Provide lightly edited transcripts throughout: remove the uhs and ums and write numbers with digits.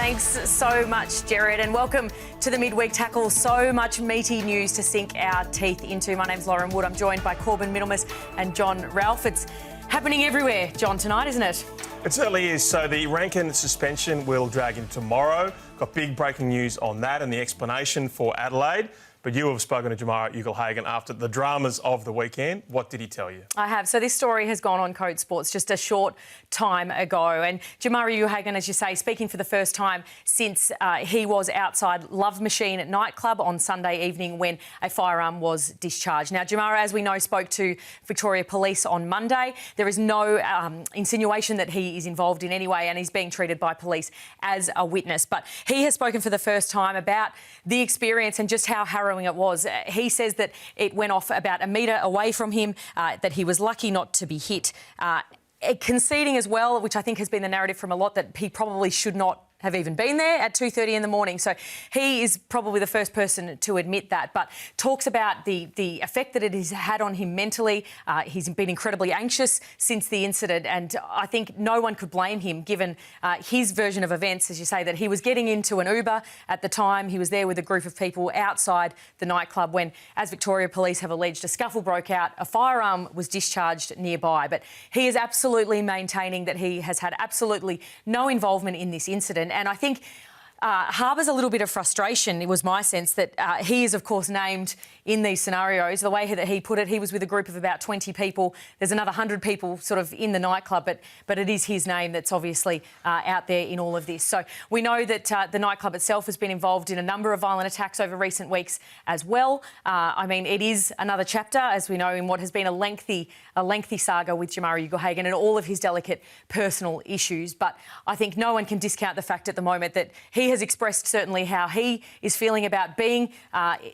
Thanks so much, Jared, and welcome to the Midweek Tackle. So much meaty news to sink our teeth into. My name's Lauren Wood. I'm joined by Corbin Middlemas and Jon Ralph. It's happening everywhere, John, tonight, isn't it? It certainly is. So the Rankin suspension will drag in tomorrow. Got big breaking news on that and the explanation for Adelaide. But you have spoken to Jamarra Ugle-Hagan after the dramas of the weekend. What did he tell you? I have. So this story has gone on Code Sports just a short time ago. And Jamarra Ugle-Hagan, as you say, speaking for the first time since he was outside Love Machine nightclub on Sunday evening when a firearm was discharged. Now, Jamarra, as we know, spoke to Victoria Police on Monday. There is no insinuation that he is involved in any way and he's being treated by police as a witness. But he has spoken for the first time about the experience and just how harrowing it was. He says that it went off about a metre away from him, that he was lucky not to be hit. Conceding as well, which I think has been the narrative from a lot, that he probably should not have even been there at 2:30 in the morning. So he is probably the first person to admit that, but talks about the effect that it has had on him mentally. He's been incredibly anxious since the incident, and I think no one could blame him given his version of events, as you say, that he was getting into an Uber at the time. He was there with a group of people outside the nightclub when, as Victoria Police have alleged, a scuffle broke out. A firearm was discharged nearby, but he is absolutely maintaining that he has had absolutely no involvement in this incident. And I think harbours a little bit of frustration. It was my sense that he is, of course, named in these scenarios. The way that he put it, he was with a group of about 20 people. There's another 100 people sort of in the nightclub, but it is his name that's obviously out there in all of this. So we know that the nightclub itself has been involved in a number of violent attacks over recent weeks as well. I mean, it is another chapter, as we know, in what has been a lengthy saga with Jamarra Ugle-Hagan and all of his delicate personal issues. But I think no one can discount the fact at the moment that he has expressed certainly how he is feeling about being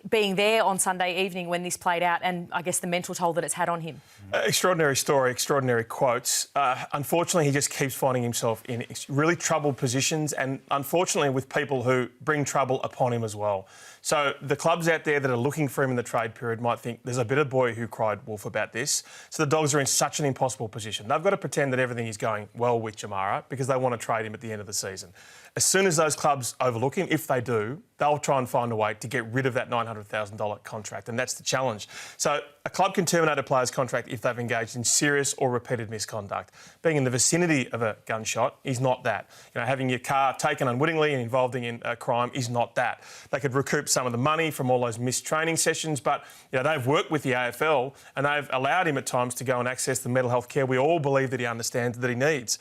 there on Sunday evening when this played out, and I guess the mental toll that it's had on him. Extraordinary story, extraordinary quotes. Unfortunately, he just keeps finding himself in really troubled positions, and unfortunately with people who bring trouble upon him as well. So the clubs out there that are looking for him in the trade period might think there's a bitter boy who cried wolf about this. So the Dogs are in such an impossible position. They've got to pretend that everything is going well with Jamarra because they want to trade him at the end of the season. As soon as those clubs overlook him, if they do, they'll try and find a way to get rid of that $900,000 contract, and that's the challenge. So a club can terminate a player's contract if they've engaged in serious or repeated misconduct. Being in the vicinity of a gunshot is not that. You know, having your car taken unwittingly and involved in a crime is not that. They could recoup some of the money from all those missed training sessions, but you know, they've worked with the AFL and they've allowed him at times to go and access the mental health care we all believe that he understands that he needs.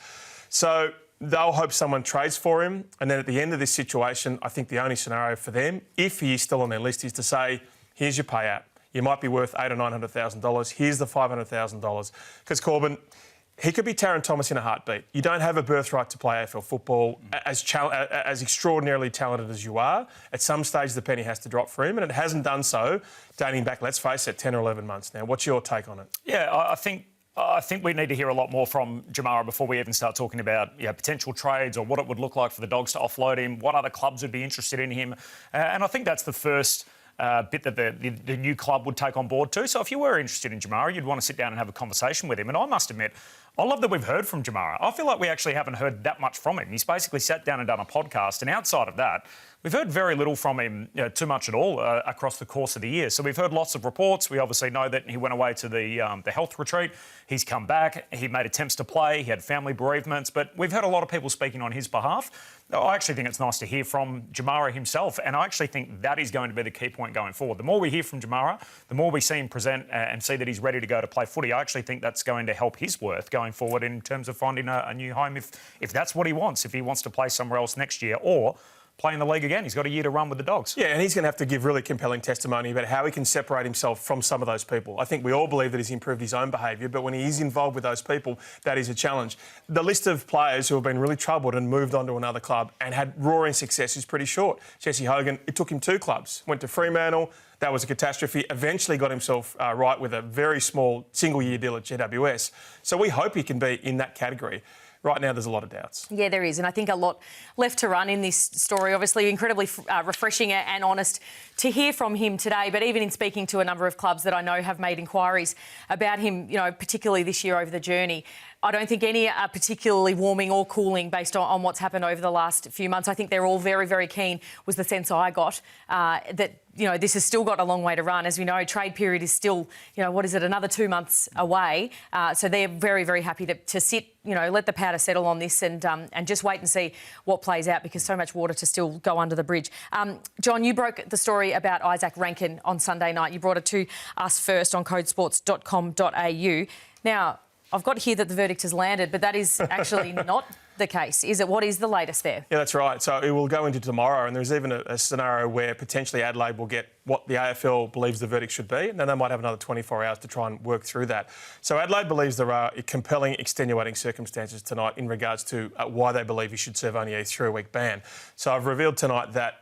So they'll hope someone trades for him, and then at the end of this situation, I think the only scenario for them, if he is still on their list, is to say, here's your payout. You might be worth $800,000 or $900,000. Here's the $500,000. Because, Corbin, he could be Taron Thomas in a heartbeat. You don't have a birthright to play AFL football. As extraordinarily talented as you are, at some stage the penny has to drop for him, and it hasn't done so dating back, let's face it, 10 or 11 months now. What's your take on it? Yeah, I think we need to hear a lot more from Jamarra before we even start talking about potential trades or what it would look like for the Dogs to offload him, what other clubs would be interested in him. And I think that's the first bit that the new club would take on board too. So if you were interested in Jamarra, you'd want to sit down and have a conversation with him. And I must admit, I love that we've heard from Jamarra. I feel like we actually haven't heard that much from him. He's basically sat down and done a podcast, and outside of that, we've heard very little from him, too much at all, across the course of the year. So we've heard lots of reports. We obviously know that he went away to the health retreat. He's come back. He made attempts to play. He had family bereavements. But we've heard a lot of people speaking on his behalf. I actually think it's nice to hear from Jamarra himself, and I actually think that is going to be the key point going forward. The more we hear from Jamarra, the more we see him present and see that he's ready to go to play footy. I actually think that's going to help his worth going forward in terms of finding a new home if that's what he wants, if he wants to play somewhere else next year or play in the league again. He's got a year to run with the Dogs. Yeah, and he's going to have to give really compelling testimony about how he can separate himself from some of those people. I think we all believe that he's improved his own behaviour, but when he is involved with those people, that is a challenge. The list of players who have been really troubled and moved on to another club and had roaring success is pretty short. Jesse Hogan, it took him 2 clubs. Went to Fremantle. That was a catastrophe. Eventually got himself right with a very small single-year deal at GWS. So we hope he can be in that category. Right now, there's a lot of doubts. Yeah, there is. And I think a lot left to run in this story. Obviously, incredibly refreshing and honest to hear from him today. But even in speaking to a number of clubs that I know have made inquiries about him, you know, particularly this year over the journey, I don't think any are particularly warming or cooling based on what's happened over the last few months. I think they're all very, very keen, was the sense I got, that, this has still got a long way to run. As we know, trade period is still, another 2 months away. So they're very, very happy to sit, let the powder settle on this and just wait and see what plays out, because so much water to still go under the bridge. John, you broke the story about Isaac Rankin on Sunday night. You brought it to us first on codesports.com.au. Now, I've got here that the verdict has landed, but that is actually not the case, is it? What is the latest there? Yeah, that's right. So it will go into tomorrow, and there's even a scenario where potentially Adelaide will get what the AFL believes the verdict should be, and then they might have another 24 hours to try and work through that. So Adelaide believes there are compelling extenuating circumstances tonight in regards to why they believe he should serve only a 3-week ban. So I've revealed tonight that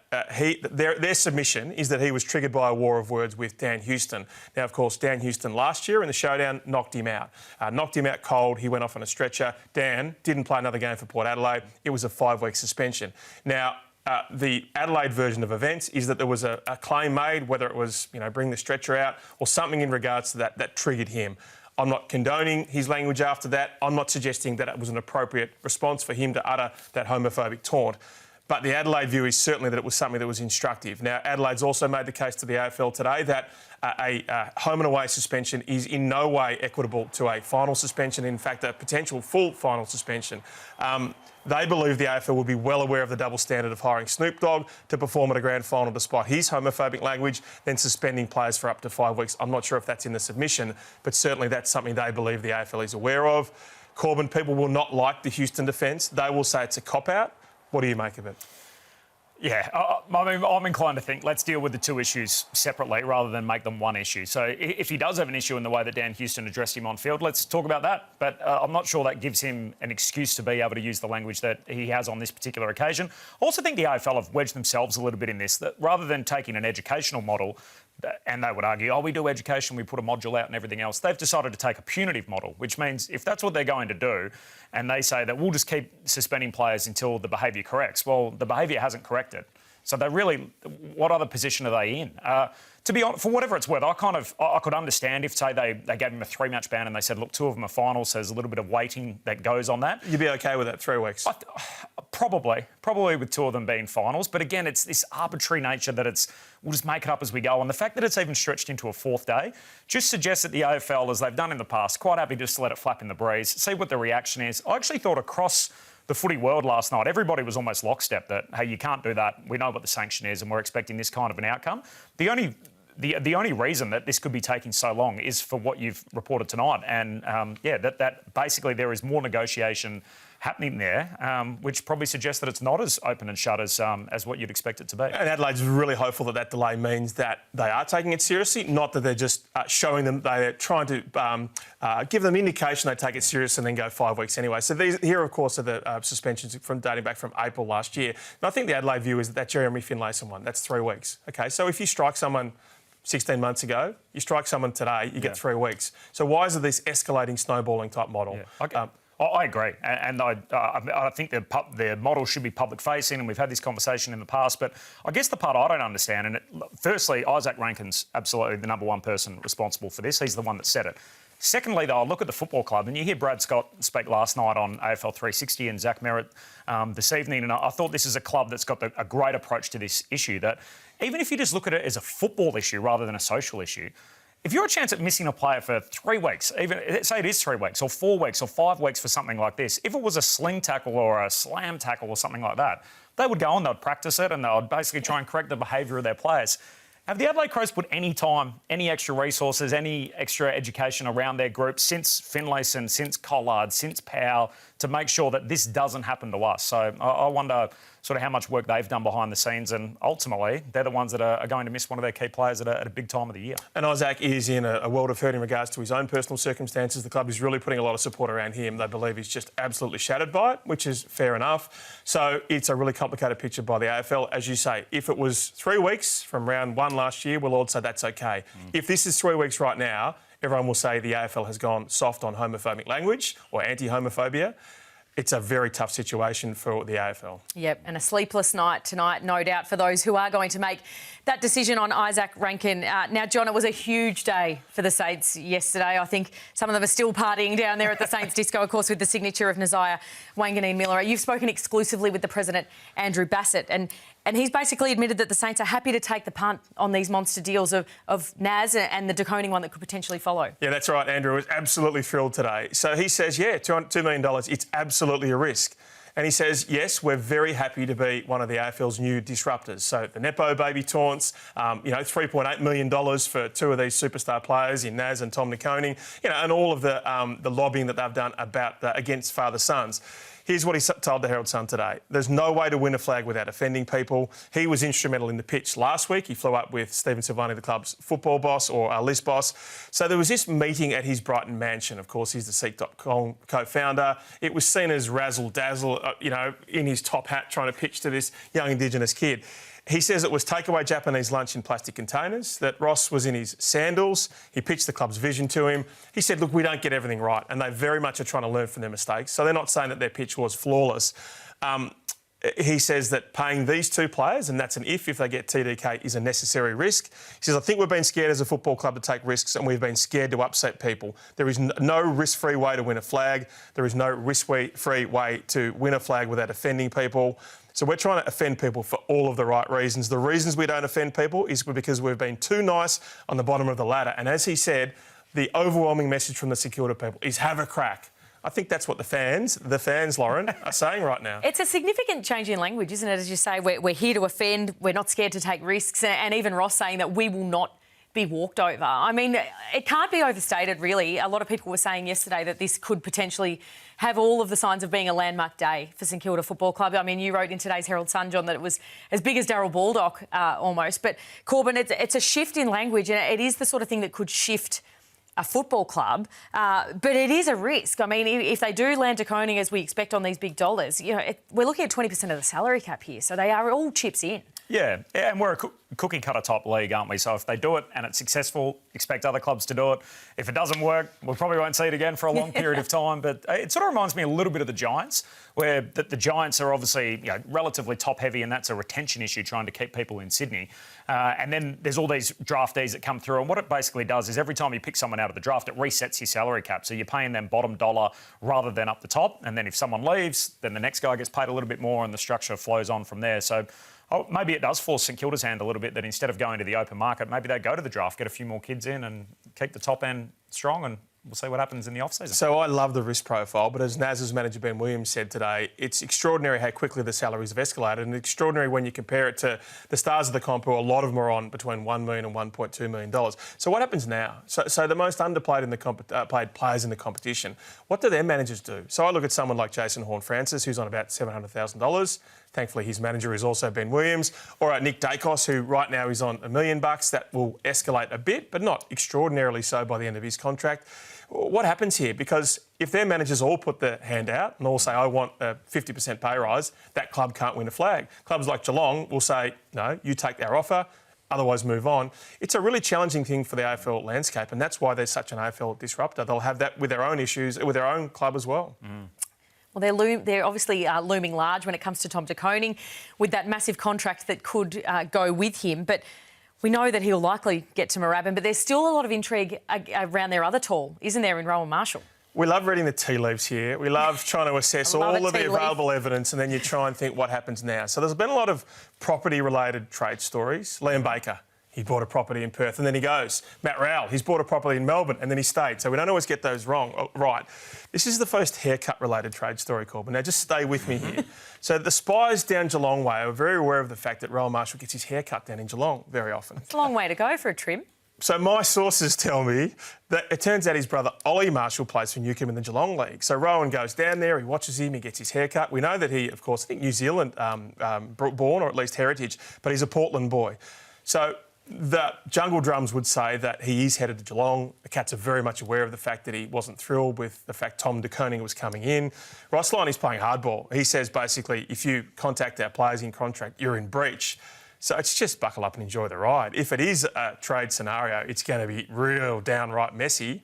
their submission is that he was triggered by a war of words with Dan Houston. Now, of course, Dan Houston last year in the showdown knocked him out cold. He went off on a stretcher. Dan didn't play another game for Port Adelaide. It was a 5-week suspension. Now, the Adelaide version of events is that there was a claim made, whether it was, bring the stretcher out or something in regards to that triggered him. I'm not condoning his language after that. I'm not suggesting that it was an appropriate response for him to utter that homophobic taunt. But the Adelaide view is certainly that it was something that was instructive. Now, Adelaide's also made the case to the AFL today that a home and away suspension is in no way equitable to a final suspension, in fact, a potential full final suspension. They believe the AFL will be well aware of the double standard of hiring Snoop Dogg to perform at a grand final despite his homophobic language, then suspending players for up to 5 weeks. I'm not sure if that's in the submission, but certainly that's something they believe the AFL is aware of. Corbin, people will not like the Houston defence. They will say it's a cop-out. What do you make of it? Yeah, I'm inclined to think let's deal with the two issues separately rather than make them one issue. So if he does have an issue in the way that Dan Houston addressed him on field, let's talk about that. But I'm not sure that gives him an excuse to be able to use the language that he has on this particular occasion. I also think the AFL have wedged themselves a little bit in this, that rather than taking an educational model, and they would argue, we do education, we put a module out and everything else. They've decided to take a punitive model, which means if that's what they're going to do, and they say that we'll just keep suspending players until the behaviour corrects, well, the behaviour hasn't corrected. So they really, what other position are they in? To be honest, for whatever it's worth, I could understand if, say, they gave him a 3-match ban and they said, look, 2 of them are finals, so there's a little bit of weighting that goes on that. You'd be okay with that 3 weeks? Probably with 2 of them being finals. But again, it's this arbitrary nature that we'll just make it up as we go. And the fact that it's even stretched into a 4th day just suggests that the AFL, as they've done in the past, quite happy just to let it flap in the breeze, see what the reaction is. I actually thought across the footy world last night, everybody was almost lockstep that, hey, you can't do that. We know what the sanction is and we're expecting this kind of an outcome. The only reason that this could be taking so long is for what you've reported tonight. And, that basically there is more negotiation happening there, which probably suggests that it's not as open and shut as what you'd expect it to be. And Adelaide's really hopeful that delay means that they are taking it seriously, not that they're just showing them, they're trying to give them indication they take it serious and then go 5 weeks anyway. So here, of course, are the suspensions from dating back from April last year. And I think the Adelaide view is that Jeremy Finlayson one, that's 3 weeks. OK, so if you strike someone 16 months ago, you strike someone today, you get 3 weeks. So why is it this escalating snowballing type model? Yeah. Okay. I agree, and I think the model should be public-facing, and we've had this conversation in the past, but I guess the part I don't understand, and firstly, Isaac Rankin's absolutely the number one person responsible for this. He's the one that said it. Secondly, though, I look at the football club, and you hear Brad Scott speak last night on AFL 360 and Zach Merritt this evening, and I thought this is a club that's got a great approach to this issue, that even if you just look at it as a football issue rather than a social issue, if you're a chance at missing a player for 3 weeks, even say it is 3 weeks or 4 weeks or 5 weeks for something like this, if it was a sling tackle or a slam tackle or something like that, they would go on, they'd practice it and they would basically try and correct the behaviour of their players. Have the Adelaide Crows put any time, any extra resources, any extra education around their group since Finlayson, since Collard, since Powell to make sure that this doesn't happen to us? So I wonder sort of how much work they've done behind the scenes, and ultimately they're the ones that are going to miss one of their key players at a big time of the year. And Isaac is in a world of hurt in regards to his own personal circumstances. The club is really putting a lot of support around him. They believe he's just absolutely shattered by it, which is fair enough. So it's a really complicated picture by the AFL. As you say, if it was 3 weeks from round 1 last year, we'll all say that's okay. If this is 3 weeks right now, everyone will say the AFL has gone soft on homophobic language or anti-homophobia. it's a very tough situation for the AFL. Yep, and a sleepless night tonight, no doubt, for those who are going to make that decision on Isaac Rankin. Now, John, it was a huge day for the Saints yesterday. I think some of them are still partying down there at the Saints Disco, of course, with the signature of Nazaya Wanganeen-Milera. You've spoken exclusively with the president, Andrew Bassett, and he's basically admitted that the Saints are happy to take the punt on these monster deals of Naz and the De Koning one that could potentially follow. Yeah, that's right. Andrew was absolutely thrilled today. So he says, yeah, $2 million, it's absolutely a risk. And he says, yes, we're very happy to be one of the AFL's new disruptors. So the Nepo baby taunts, $3.8 million for two of these superstar players in Naz and Tom De Koning, and all of the lobbying that they've done against father-sons. Here's what he told the Herald Sun today. There's no way to win a flag without offending people. He was instrumental in the pitch last week. He flew up with Stephen Silvani, the club's football boss or list boss. So there was this meeting at his Brighton mansion. Of course, he's the Seek.com co-founder. It was seen as razzle-dazzle, in his top hat trying to pitch to this young Indigenous kid. He says it was takeaway Japanese lunch in plastic containers, that Ross was in his sandals. He pitched the club's vision to him. He said, look, we don't get everything right, and they very much are trying to learn from their mistakes. So they're not saying that their pitch was flawless. He says that paying these two players, and that's an if they get TDK, is a necessary risk. He says, I think we've been scared as a football club to take risks, and we've been scared to upset people. There is no risk-free way to win a flag. There is no risk-free way to win a flag without offending people. So we're trying to offend people for all of the right reasons. The reasons we don't offend people is because we've been too nice on the bottom of the ladder. And as he said, the overwhelming message from the security people is have a crack. I think that's what the fans, Lauren, are saying right now. It's a significant change in language, isn't it? As you say, we're here to offend, we're not scared to take risks, and even Ross saying that we will not be walked over. I mean, it can't be overstated, really. A lot of people were saying yesterday that this could potentially have all of the signs of being a landmark day for St Kilda Football Club. I mean, you wrote in today's Herald Sun, John, that it was as big as Darryl Baldock almost. But, Corbin, it's a shift in language, and it is the sort of thing that could shift a football club, but it is a risk. I mean, if they do land De Koning as we expect on these big dollars, we're looking at 20% of the salary cap here, so they are all chips in. Yeah, and we're a cookie cutter type league, aren't we? So if they do it and it's successful, expect other clubs to do it. If it doesn't work, we probably won't see it again for a long period of time. But it sort of reminds me a little bit of the Giants, where the Giants are obviously relatively top heavy, and that's a retention issue trying to keep people in Sydney. And then there's all these draftees that come through, and what it basically does is every time you pick someone out of the draft, it resets your salary cap. So you're paying them bottom dollar rather than up the top. And then if someone leaves, then the next guy gets paid a little bit more, and the structure flows on from there. So maybe it does force St Kilda's hand a little bit, that instead of going to the open market, maybe they go to the draft, get a few more kids in and keep the top end strong, and we'll see what happens in the off-season. So I love the risk profile, but as Naz's manager Ben Williams said today, it's extraordinary how quickly the salaries have escalated, and extraordinary when you compare it to the stars of the comp, who a lot of them are on between $1 million and $1.2 million. So what happens now? So the most underplayed played players in the competition, what do their managers do? So I look at someone like Jason Horne-Francis, who's on about $700,000. Thankfully, his manager is also Ben Williams. Or Nick Dacos, who right now is on $1 million. That will escalate a bit, but not extraordinarily so by the end of his contract. What happens here? Because if their managers all put their hand out and all say, I want a 50% pay rise, that club can't win a flag. Clubs like Geelong will say, no, you take our offer, otherwise move on. It's a really challenging thing for the AFL landscape, and that's why there's such an AFL disruptor. They'll have that with their own issues, with their own club as well. Mm. Well, they're obviously looming large when it comes to Tom De Koning, with that massive contract that could go with him. But we know that he'll likely get to Moorabbin, but there's still a lot of intrigue around their other tall, isn't there, in Rowan Marshall? We love reading the tea leaves here. We love trying to assess all of the available evidence, and then you try and think what happens now. So there's been a lot of property-related trade stories. Liam Baker, he bought a property in Perth and then he goes. Matt Rowell, he's bought a property in Melbourne and then he stayed. So we don't always get those right. This is the first haircut-related trade story, Corbin. Now, just stay with me here. So the spies down Geelong Way are very aware of the fact that Rowan Marshall gets his hair cut down in Geelong very often. It's a long way to go for a trim. So my sources tell me that it turns out his brother Ollie Marshall plays for Newcombe in the Geelong League. So Rowan goes down there, he watches him, he gets his hair cut. We know that he, of course, I think New Zealand born, or at least heritage, but he's a Portland boy. So the Jungle Drums would say that he is headed to Geelong. The Cats are very much aware of the fact that he wasn't thrilled with the fact Tom De Koning was coming in. Ross Lyon is playing hardball. He says basically, if you contact our players in contract, you're in breach. So it's just buckle up and enjoy the ride. If it is a trade scenario, it's going to be real downright messy.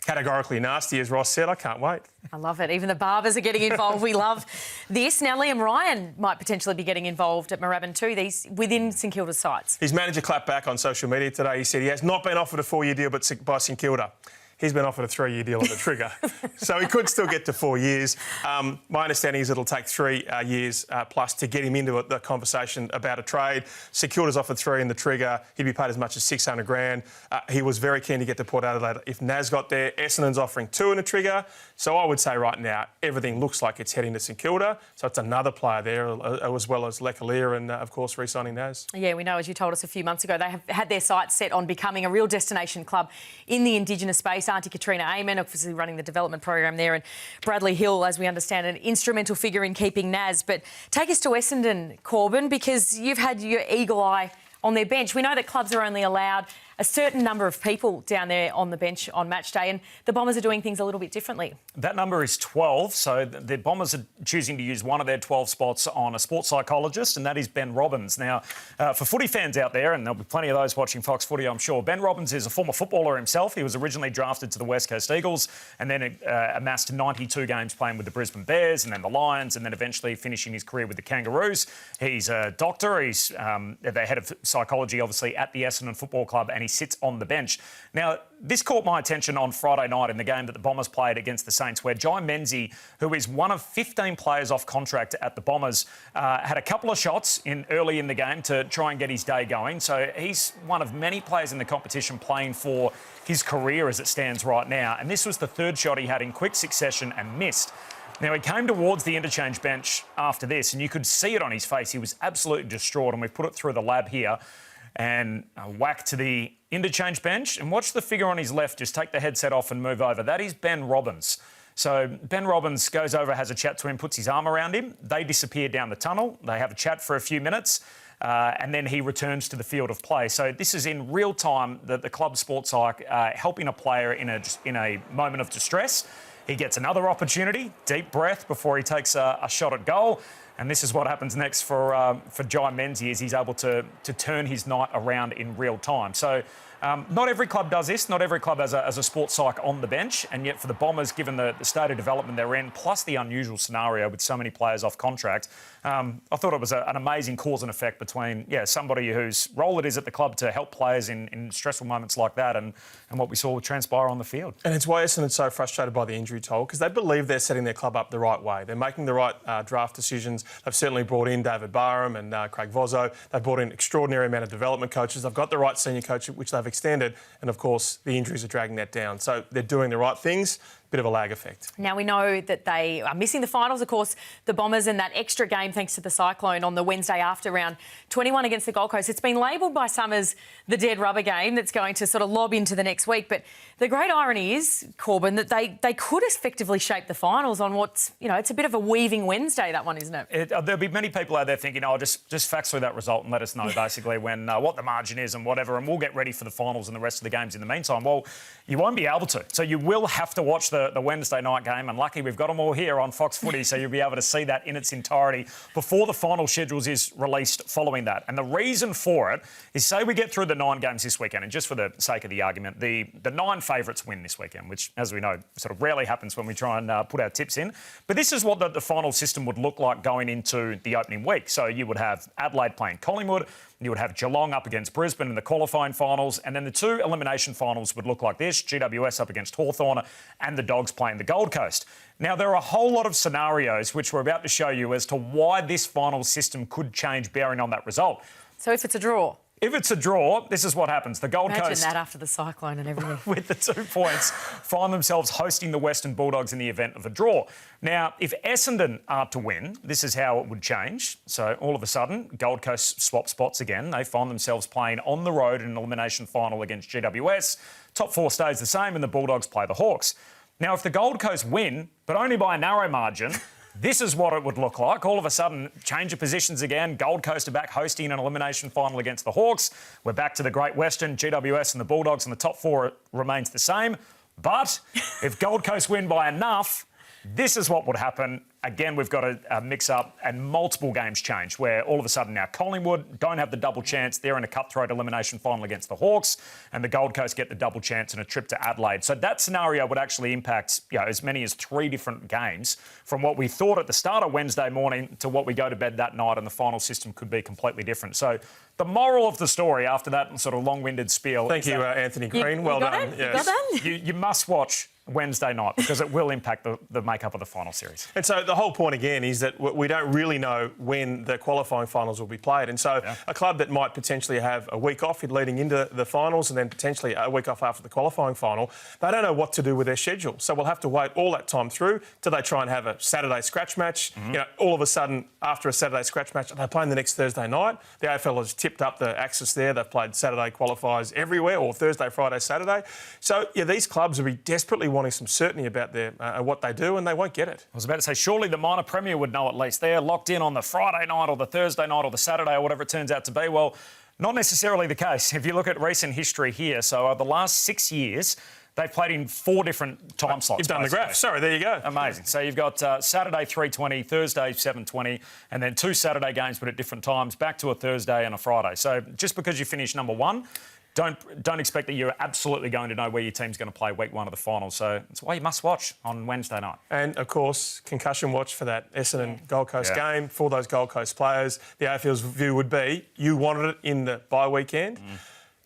Categorically nasty, as Ross said. I can't wait. I love it. Even the barbers are getting involved. We love this. Now, Liam Ryan might potentially be getting involved at Moorabbin too, these within St Kilda's sights. His manager clapped back on social media today. He said he has not been offered a 4-year deal by St Kilda. He's been offered a 3-year deal on the trigger. So he could still get to 4 years. My understanding is it'll take 3 years plus to get him into the conversation about a trade. St Kilda's offered 3 in the trigger. He'd be paid as much as $600,000. He was very keen to get to Port Adelaide if Naz got there. Essendon's offering 2 in the trigger. So I would say right now everything looks like it's heading to St Kilda. So it's another player there, as well as Leclerc and, of course, re-signing Naz. Yeah, we know, as you told us a few months ago, they have had their sights set on becoming a real destination club in the Indigenous space. Auntie Katrina Amon, obviously running the development program there, and Bradley Hill, as we understand, an instrumental figure in keeping Naz. But take us to Essendon, Corbin, because you've had your eagle eye on their bench. We know that clubs are only allowed a certain number of people down there on the bench on match day, and the Bombers are doing things a little bit differently. That number is 12, so the Bombers are choosing to use one of their 12 spots on a sports psychologist, and that is Ben Robbins. Now, for footy fans out there, and there'll be plenty of those watching Fox Footy, I'm sure, Ben Robbins is a former footballer himself. He was originally drafted to the West Coast Eagles and then amassed 92 games playing with the Brisbane Bears and then the Lions, and then eventually finishing his career with the Kangaroos. He's a doctor. He's the head of psychology, obviously, at the Essendon Football Club, and he sits on the bench. Now, this caught my attention on Friday night in the game that the Bombers played against the Saints, where Jai Menzies, who is one of 15 players off contract at the Bombers, had a couple of shots early in the game to try and get his day going. So he's one of many players in the competition playing for his career as it stands right now. And this was the third shot he had in quick succession and missed. Now, he came towards the interchange bench after this, and you could see it on his face. He was absolutely distraught, and we've put it through the lab here. And whack to the interchange bench, and watch the figure on his left just take the headset off and move over. That is Ben Robbins. So Ben Robbins goes over, has a chat to him, puts his arm around him. They disappear down the tunnel. They have a chat for a few minutes, and then he returns to the field of play. So this is in real time that the club sports psych helping a player in a moment of distress. He gets another opportunity, deep breath before he takes a shot at goal. And this is what happens next for Jai Menzies. He's able to turn his night around in real time. So not every club does this. Not every club has a sports psych on the bench. And yet for the Bombers, given the state of development they're in, plus the unusual scenario with so many players off contract, I thought it was an amazing cause and effect between, somebody whose role it is at the club to help players in stressful moments like that and what we saw transpire on the field. And it's why Essendon's so frustrated by the injury toll, because they believe they're setting their club up the right way. They're making the right draft decisions. They've certainly brought in David Barham and Craig Vozzo. They've brought in an extraordinary amount of development coaches. They've got the right senior coach, which they've extended. And, of course, the injuries are dragging that down. So they're doing the right things. Bit of a lag effect. Now, we know that they are missing the finals, of course, the Bombers, and that extra game thanks to the Cyclone on the Wednesday after round 21 against the Gold Coast. It's been labelled by some as the dead rubber game that's going to sort of lob into the next week. But the great irony is, Corbin, that they could effectively shape the finals on what's, it's a bit of a weaving Wednesday, that one, isn't it? There'll be many people out there thinking, just fax through that result and let us know, basically, when what the margin is and whatever, and we'll get ready for the finals and the rest of the games in the meantime. Well, you won't be able to. So you will have to watch the Wednesday night game, and lucky we've got them all here on Fox Footy, so you'll be able to see that in its entirety before the final schedules is released following that. And the reason for it is, say we get through the 9 games this weekend, and just for the sake of the argument, the 9 favourites win this weekend, which, as we know, sort of rarely happens when we try and put our tips in. But this is what the final system would look like going into the opening week. So you would have Adelaide playing Collingwood, you would have Geelong up against Brisbane in the qualifying finals, and then the 2 elimination finals would look like this: GWS up against Hawthorn and the Dogs playing the Gold Coast. Now, there are a whole lot of scenarios which we're about to show you as to why this final system could change bearing on that result. So if it's a draw? If it's a draw, this is what happens. The Gold Coast... Imagine that after the Cyclone and everything. ...with the 2 points, find themselves hosting the Western Bulldogs in the event of a draw. Now, if Essendon are to win, this is how it would change. So all of a sudden, Gold Coast swap spots again. They find themselves playing on the road in an elimination final against GWS. Top 4 stays the same and the Bulldogs play the Hawks. Now, if the Gold Coast win, but only by a narrow margin... This is what it would look like. All of a sudden, change of positions again. Gold Coast are back hosting an elimination final against the Hawks. We're back to the Great Western, GWS and the Bulldogs, and the top 4 remains the same. But if Gold Coast win by enough, this is what would happen. again, we've got a mix-up and multiple games change where all of a sudden now Collingwood don't have the double chance. They're in a cutthroat elimination final against the Hawks, and the Gold Coast get the double chance and a trip to Adelaide. So that scenario would actually impact as many as 3 different games from what we thought at the start of Wednesday morning to what we go to bed that night, and the final system could be completely different. So the moral of the story after that sort of long-winded spiel... Thank you, Anthony Green. Well done. Yes. You must watch Wednesday night because it will impact the makeup of the final series. And so the whole point again is that we don't really know when the qualifying finals will be played. And so a club that might potentially have a week off leading into the finals and then potentially a week off after the qualifying final, they don't know what to do with their schedule. So we'll have to wait all that time through till they try and have a Saturday scratch match. All of a sudden, after a Saturday scratch match, they're playing the next Thursday night. The AFL has tipped up the axis there. They've played Saturday qualifiers everywhere, or Thursday, Friday, Saturday. So, these clubs will be desperately wanting some certainty about their what they do, and they won't get it. I was about to say, surely the minor premier would know at least. They're locked in on the Friday night or the Thursday night or the Saturday or whatever it turns out to be. Well, not necessarily the case. If you look at recent history here, so the last 6 years, they've played in 4 different time slots. You've done the graph. Sorry, there you go. Amazing. So you've got Saturday 3:20, Thursday 7:20, and then 2 Saturday games but at different times, back to a Thursday and a Friday. So just because you finish number 1, don't expect that you're absolutely going to know where your team's going to play week 1 of the finals. So it's why you must watch on Wednesday night. And, of course, concussion watch for that Essendon Gold Coast game for those Gold Coast players. The AFL's view would be you wanted it in the bye weekend.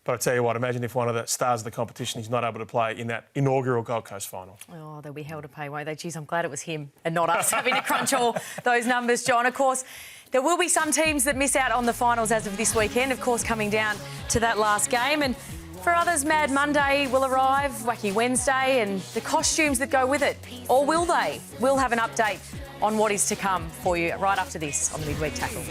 But I tell you what, imagine if one of the stars of the competition is not able to play in that inaugural Gold Coast final. Oh, they'll be hell to pay, won't they? Geez, I'm glad it was him and not us having to crunch all those numbers, John. Of course, there will be some teams that miss out on the finals as of this weekend, of course, coming down to that last game. And for others, Mad Monday will arrive, Wacky Wednesday, and the costumes that go with it. Or will they? We'll have an update on what is to come for you right after this on the Midweek Tackle.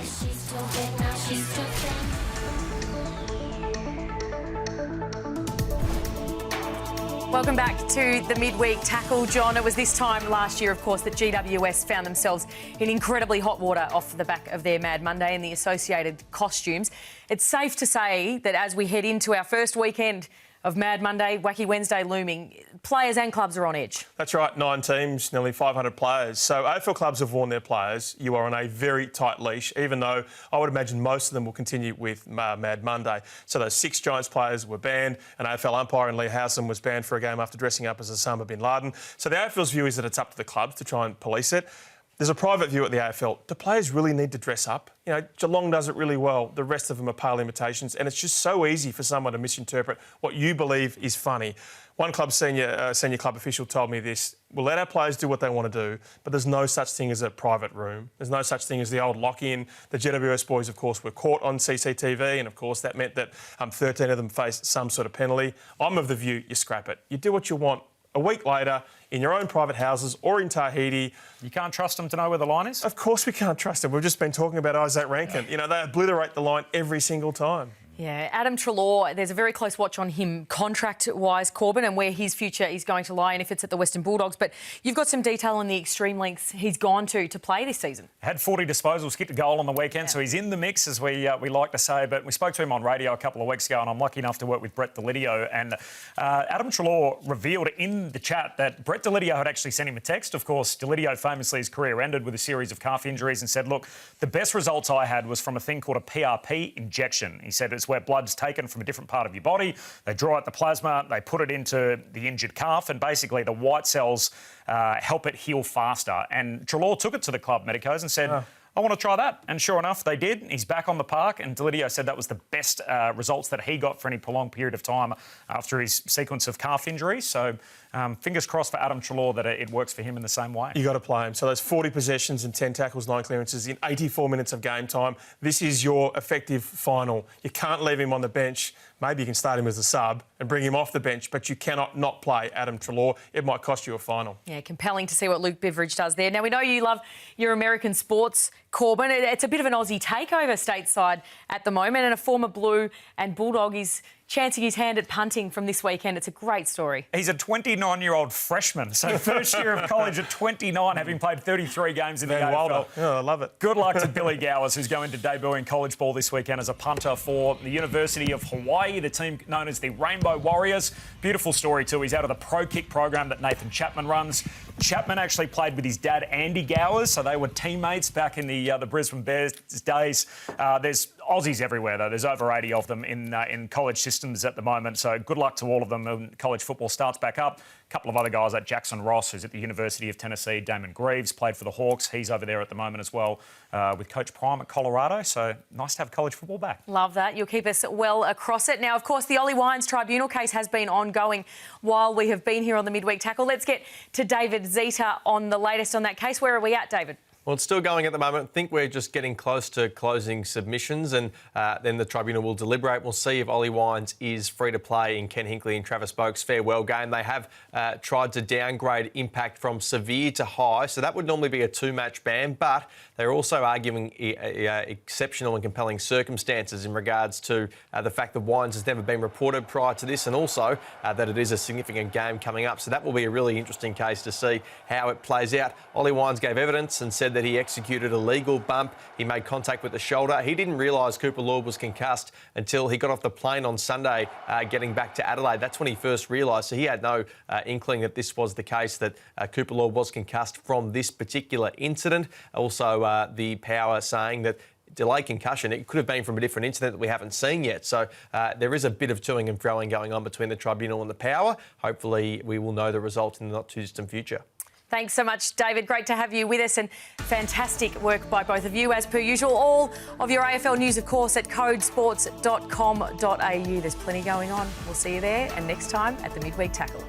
Welcome back to the Midweek Tackle, John. It was this time last year, of course, that GWS found themselves in incredibly hot water off the back of their Mad Monday and the associated costumes. It's safe to say that as we head into our first weekend of Mad Monday, Wacky Wednesday looming, players and clubs are on edge. That's right, 9 teams, nearly 500 players. So AFL clubs have warned their players, you are on a very tight leash, even though I would imagine most of them will continue with Mad Monday. So those 6 Giants players were banned. An AFL umpire in Lee Howson was banned for a game after dressing up as Osama bin Laden. So the AFL's view is that it's up to the clubs to try and police it. There's a private view at the AFL. Do players really need to dress up? Geelong does it really well. The rest of them are pale imitations, and it's just so easy for someone to misinterpret what you believe is funny. One club senior club official told me this: we'll let our players do what they want to do, but there's no such thing as a private room. There's no such thing as the old lock-in. The GWS boys, of course, were caught on CCTV, and, of course, that meant that 13 of them faced some sort of penalty. I'm of the view you scrap it. You do what you want. A week later, in your own private houses or in Tahiti. You can't trust them to know where the line is? Of course we can't trust them. We've just been talking about Isaac Rankin. They obliterate the line every single time. Yeah, Adam Treloar, there's a very close watch on him contract-wise, Corbin, and where his future is going to lie and if it's at the Western Bulldogs. But you've got some detail on the extreme lengths he's gone to play this season. Had 40 disposals, kicked a goal on the weekend, so he's in the mix, as we like to say. But we spoke to him on radio a couple of weeks ago, and I'm lucky enough to work with Brett Delidio. And Adam Treloar revealed in the chat that Brett Delidio had actually sent him a text. Of course, Delidio famously, his career ended with a series of calf injuries, and said, look, the best results I had was from a thing called a PRP injection. He said it's where blood's taken from a different part of your body. They draw out the plasma, they put it into the injured calf, and basically the white cells help it heal faster. And Treloar took it to the club medicos and said, I want to try that. And sure enough, they did. He's back on the park, and Delidio said that was the best results that he got for any prolonged period of time after his sequence of calf injuries. So fingers crossed for Adam Treloar that it works for him in the same way. You got to play him. So those 40 possessions and 10 tackles, 9 clearances in 84 minutes of game time. This is your effective final. You can't leave him on the bench. Maybe you can start him as a sub and bring him off the bench, but you cannot not play Adam Treloar. It might cost you a final. Yeah, compelling to see what Luke Beveridge does there. Now, we know you love your American sports, Corbin. It's a bit of an Aussie takeover stateside at the moment, and a former Blue and Bulldog is chancing his hand at punting from this weekend. It's a great story. He's a 29-year-old freshman, so first year of college at 29, having played 33 games in the AFL. Oh, I love it. Good luck to Billy Gowers, who's going to debut in college ball this weekend as a punter for the University of Hawaii, the team known as the Rainbow Warriors. Beautiful story too. He's out of the Pro Kick program that Nathan Chapman runs. Chapman actually played with his dad, Andy Gowers, so they were teammates back in the Brisbane Bears days. There's Aussies everywhere, though. There's over 80 of them in college systems at the moment, so good luck to all of them when college football starts back up. A couple of other guys like Jackson Ross, who's at the University of Tennessee. Damon Greaves played for the Hawks. He's over there at the moment as well with Coach Prime at Colorado, so nice to have college football back. Love that. You'll keep us well across it. Now, of course, the Ollie Wines tribunal case has been ongoing while we have been here on the Midweek Tackle. Let's get to David Zeta on the latest on that case. Where are we at, David? Well, it's still going at the moment. I think we're just getting close to closing submissions, and then the tribunal will deliberate. We'll see if Ollie Wines is free to play in Ken Hinkley and Travis Boak's farewell game. They have tried to downgrade impact from severe to high, so that would normally be a 2-match ban, but they're also arguing exceptional and compelling circumstances in regards to the fact that Wines has never been reported prior to this, and also that it is a significant game coming up. So that will be a really interesting case to see how it plays out. Ollie Wines gave evidence and said that he executed a legal bump. He made contact with the shoulder. He didn't realise Cooper Lord was concussed until he got off the plane on Sunday getting back to Adelaide. That's when he first realised. So he had no inkling that this was the case, that Cooper Lord was concussed from this particular incident. Also, the Power saying that delayed concussion, it could have been from a different incident that we haven't seen yet. So there is a bit of toing and froing going on between the tribunal and the Power. Hopefully we will know the result in the not too distant future. Thanks so much, David. Great to have you with us, and fantastic work by both of you, as per usual. All of your AFL news, of course, at codesports.com.au. There's plenty going on. We'll see you there, and next time at the Midweek Tackle.